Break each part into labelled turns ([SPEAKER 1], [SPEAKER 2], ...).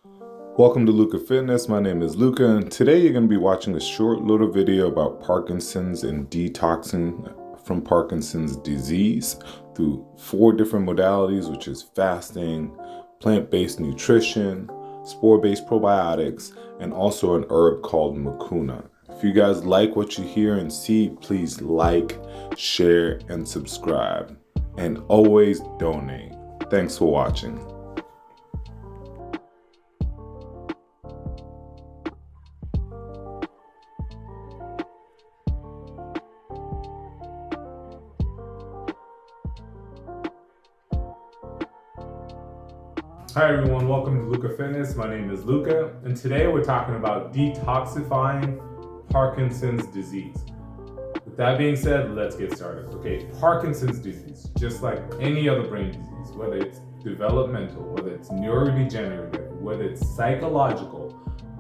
[SPEAKER 1] Welcome to Luca Fitness. My name is Luca, and today you're going to be watching a short little video about Parkinson's and detoxing from Parkinson's disease through 4 different modalities, which is fasting, plant-based nutrition, spore-based probiotics, and also an herb called mucuna. If you guys like what you hear and see, please like, share, and subscribe. And always donate. Thanks for watching. Hi everyone, welcome to Luca Fitness. My name is Luca, and today we're talking about detoxifying Parkinson's disease. With that being said, let's get started. Okay, Parkinson's disease, just like any other brain disease, whether it's developmental, whether it's neurodegenerative, whether it's psychological,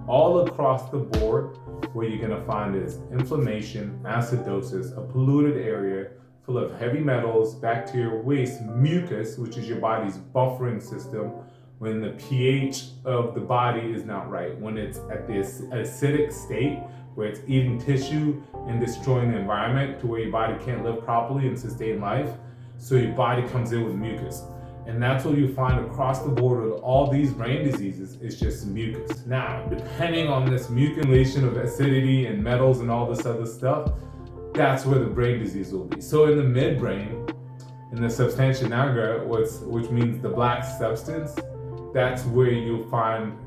[SPEAKER 1] all across the board, what you're gonna find is inflammation, acidosis, a polluted area full of heavy metals, bacteria, waste, mucus, which is your body's buffering system, when the pH of the body is not right, when it's at this acidic state where it's eating tissue and destroying the environment to where your body can't live properly and sustain life, so your body comes in with mucus. And that's what you find across the board with all these brain diseases, is just mucus. Now, depending on this mucilation of acidity and metals and all this other stuff, that's where the brain disease will be. So in the midbrain, in the substantia nigra, which means the black substance, that's where you'll find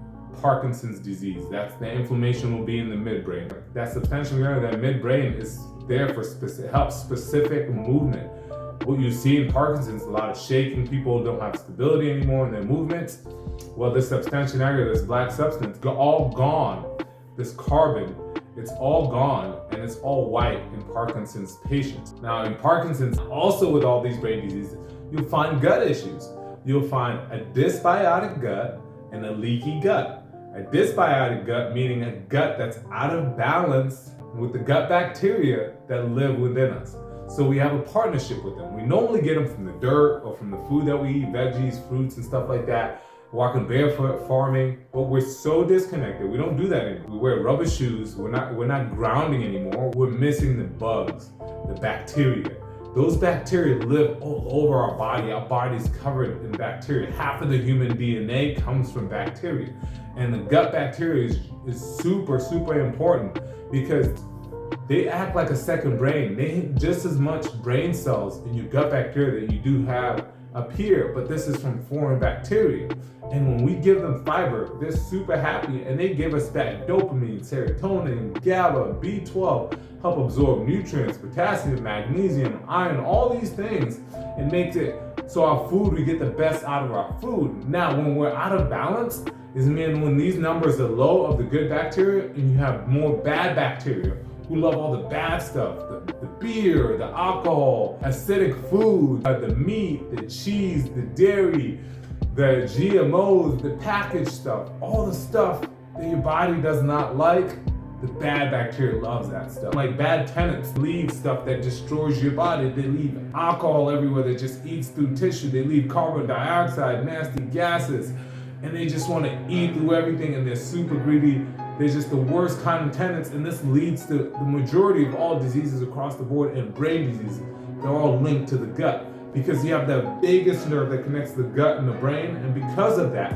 [SPEAKER 1] Parkinson's disease. That's the inflammation will be in the midbrain. That substantia nigra, that midbrain, is there for helps specific movement. What you see in Parkinson's, a lot of shaking, people don't have stability anymore in their movements. Well, this substantia nigra, this black substance, all gone. This carbon, it's all gone, and it's all white in Parkinson's patients. Now in Parkinson's, also with all these brain diseases, you'll find gut issues. You'll find a dysbiotic gut and a leaky gut. A dysbiotic gut meaning a gut that's out of balance with the gut bacteria that live within us. So we have a partnership with them. We normally get them from the dirt or from the food that we eat, veggies, fruits, and stuff like that, walking barefoot, farming, but we're so disconnected. We don't do that anymore. We wear rubber shoes. We're not grounding anymore. We're missing the bugs, the bacteria. Those bacteria live all over our body. Our body's covered in bacteria. Half of the human DNA comes from bacteria. And the gut bacteria is super, super important because they act like a second brain. They have just as much brain cells in your gut bacteria that you do have up here, but this is from foreign bacteria. And when we give them fiber, they're super happy, and they give us back dopamine, serotonin, GABA, B12, help absorb nutrients, potassium, magnesium, iron, all these things. It makes it so our food, we get the best out of our food. Now, when we're out of balance, is when these numbers are low of the good bacteria and you have more bad bacteria who love all the bad stuff, the beer, the alcohol, acidic food, the meat, the cheese, the dairy, the GMOs, the packaged stuff, all the stuff that your body does not like, the bad bacteria loves that stuff. Like bad tenants leave stuff that destroys your body. They leave alcohol everywhere that just eats through tissue. They leave carbon dioxide, nasty gases, and they just want to eat through everything, and they're super greedy. They're just the worst kind of tenants, and this leads to the majority of all diseases across the board, and brain diseases. They're all linked to the gut because you have the biggest nerve that connects the gut and the brain, and because of that,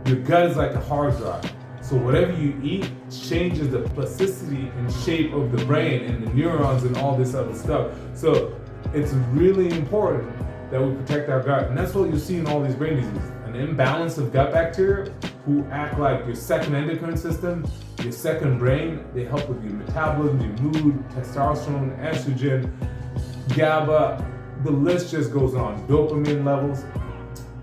[SPEAKER 1] your gut is like a hard drive. So whatever you eat changes the plasticity and shape of the brain and the neurons and all this other stuff. So it's really important that we protect our gut, and that's what you see in all these brain diseases. An imbalance of gut bacteria who act like your second endocrine system, your second brain. They help with your metabolism, your mood, testosterone, estrogen, GABA, the list just goes on, dopamine levels,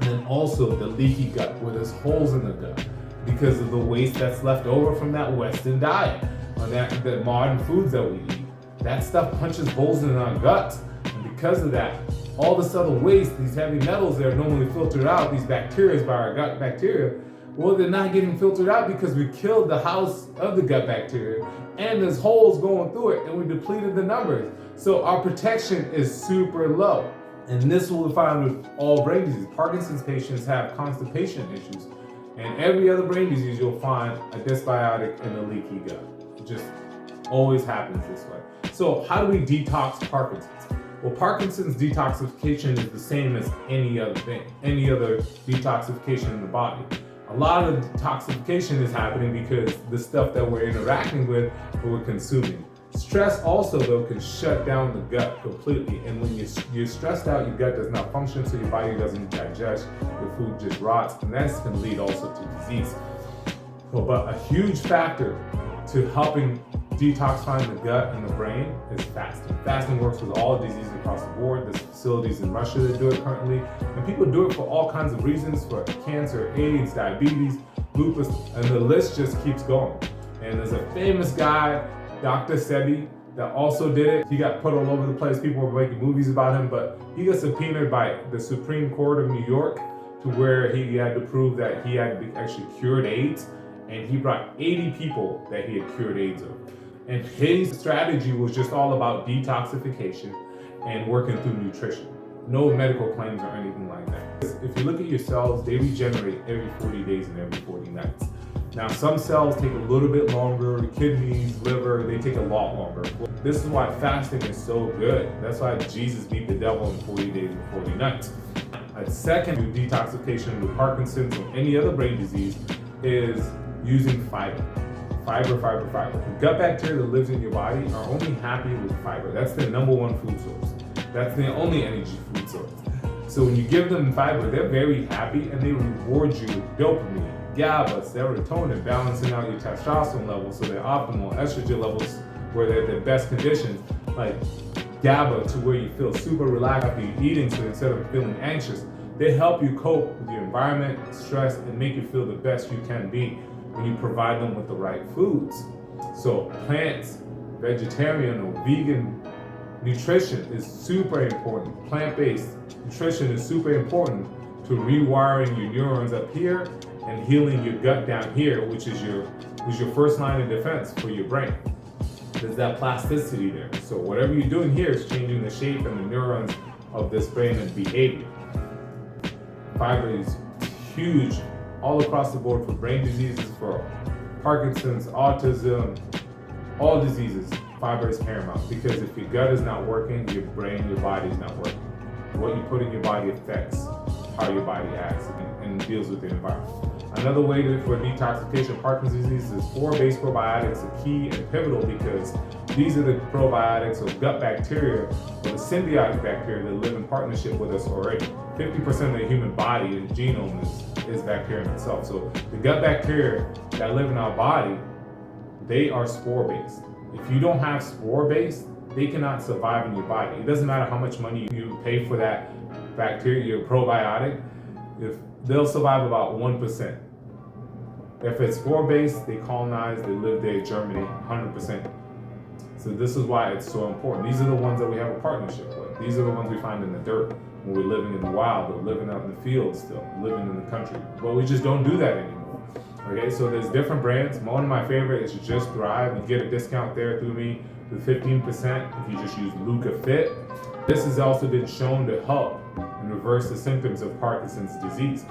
[SPEAKER 1] and then also the leaky gut where there's holes in the gut because of the waste that's left over from that Western diet or the modern foods that we eat. That stuff punches holes in our guts, and because of that, all this other waste, these heavy metals that are normally filtered out, these bacteria by our gut bacteria, well, they're not getting filtered out because we killed the house of the gut bacteria, and there's holes going through it, and we depleted the numbers. So our protection is super low. And this will be found with all brain disease. Parkinson's patients have constipation issues. And every other brain disease, you'll find a dysbiotic and a leaky gut. It just always happens this way. So how do we detox Parkinson's? Well, Parkinson's detoxification is the same as any other thing, any other detoxification in the body. A lot of detoxification is happening because the stuff that we're interacting with or we're consuming. Stress also, though, can shut down the gut completely. And when you're stressed out, your gut does not function, so your body doesn't digest, your food just rots, and that's going to lead also to disease. But a huge factor to helping detoxifying the gut and the brain is fasting. Fasting works with all diseases across the board. There's facilities in Russia that do it currently. And people do it for all kinds of reasons, for cancer, AIDS, diabetes, lupus, and the list just keeps going. And there's a famous guy, Dr. Sebi, that also did it. He got put all over the place. People were making movies about him, but he got subpoenaed by the Supreme Court of New York to where he had to prove that he had actually cured AIDS. And he brought 80 people that he had cured AIDS of. And his strategy was just all about detoxification and working through nutrition. No medical claims or anything like that. If you look at your cells, they regenerate every 40 days and every 40 nights. Now, some cells take a little bit longer, kidneys, liver, they take a lot longer. This is why fasting is so good. That's why Jesus beat the devil in 40 days and 40 nights. A second detoxification with Parkinson's or any other brain disease is using fiber. Fiber. The gut bacteria that lives in your body are only happy with fiber. That's their number one food source. That's their only energy food source. So when you give them fiber, they're very happy and they reward you with dopamine, GABA, serotonin, balancing out your testosterone levels so they're optimal, estrogen levels where they're at their best conditions, like GABA to where you feel super relaxed after you're eating, so instead of feeling anxious, they help you cope with your environment, stress, and make you feel the best you can be when you provide them with the right foods. So plants, vegetarian or vegan nutrition is super important. Plant-based nutrition is super important to rewiring your neurons up here and healing your gut down here, which is your first line of defense for your brain. There's that plasticity there. So whatever you're doing here is changing the shape and the neurons of this brain and behavior. Fiber is huge all across the board for brain diseases, for Parkinson's, autism, all diseases. Fiber is paramount because if your gut is not working, your brain, your body is not working. What you put in your body affects how your body acts and deals with the environment. Another way for detoxification of Parkinson's disease is 4-base probiotics are key and pivotal because these are the probiotics or gut bacteria or the symbiotic bacteria that live in partnership with us already. 50% of the human body and genome is bacteria in itself. So the gut bacteria that live in our body, they are spore-based. If you don't have spore-based, they cannot survive in your body. It doesn't matter how much money you pay for that bacteria, your probiotic, if they'll survive about 1%. If it's spore-based, they colonize, they live there, germinate 100%. So this is why it's so important. These are the ones that we have a partnership with. These are the ones we find in the dirt when we're living in the wild or living out in the fields still, living in the country. But we just don't do that anymore. Okay, so there's different brands. One of my favorite is Just Thrive. You get a discount there through me with 15% if you just use LucBondole. This has also been shown to help and reverse the symptoms of Parkinson's disease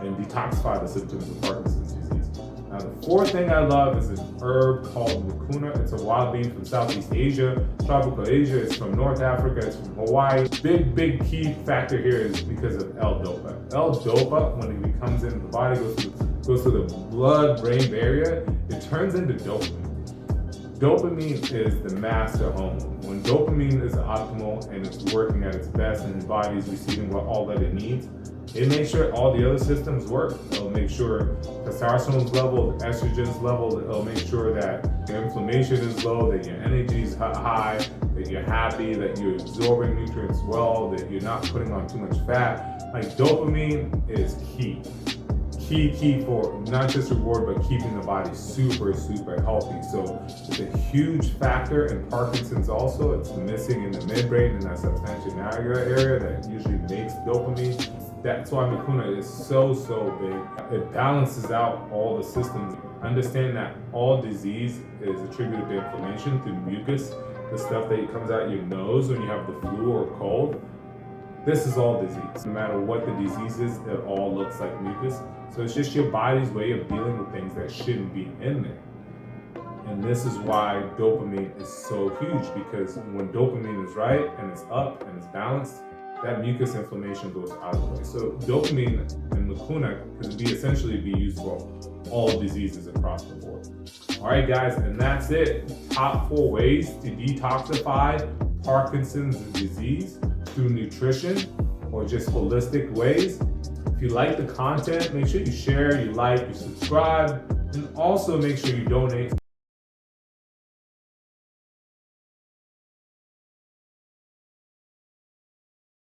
[SPEAKER 1] and detoxify the symptoms of Parkinson's disease. Now, the fourth thing I love is an herb called mucuna. It's a wild bean from Southeast Asia, tropical Asia. It's from North Africa. It's from Hawaii. Big key factor here is because of L-DOPA. L-DOPA, when it comes into the body, goes through the blood-brain barrier, it turns into dopamine. Dopamine is the master hormone. When dopamine is optimal and it's working at its best and the body is receiving all that it needs, it makes sure all the other systems work. It'll make sure testosterone's level, estrogen's level, it'll make sure that your inflammation is low, that your energy is high, that you're happy, that you're absorbing nutrients well, that you're not putting on too much fat. Like dopamine is key. Key for not just reward, but keeping the body super healthy. So it's a huge factor in Parkinson's also. It's missing in the midbrain in that substantia nigra area that usually makes dopamine. That's why mucuna is so big. It balances out all the systems. Understand that all disease is attributed to inflammation through mucus, the stuff that comes out your nose when you have the flu or cold. This is all disease. No matter what the disease is, it all looks like mucus. So it's just your body's way of dealing with things that shouldn't be in there. And this is why dopamine is so huge, because when dopamine is right and it's up and it's balanced, that mucus inflammation goes out of the way. So dopamine and lacuna can essentially be used for all diseases across the board. All right, guys, and that's it. Top 4 ways to detoxify Parkinson's disease through nutrition or just holistic ways. If you like the content, make sure you share, you like, you subscribe, and also make sure you donate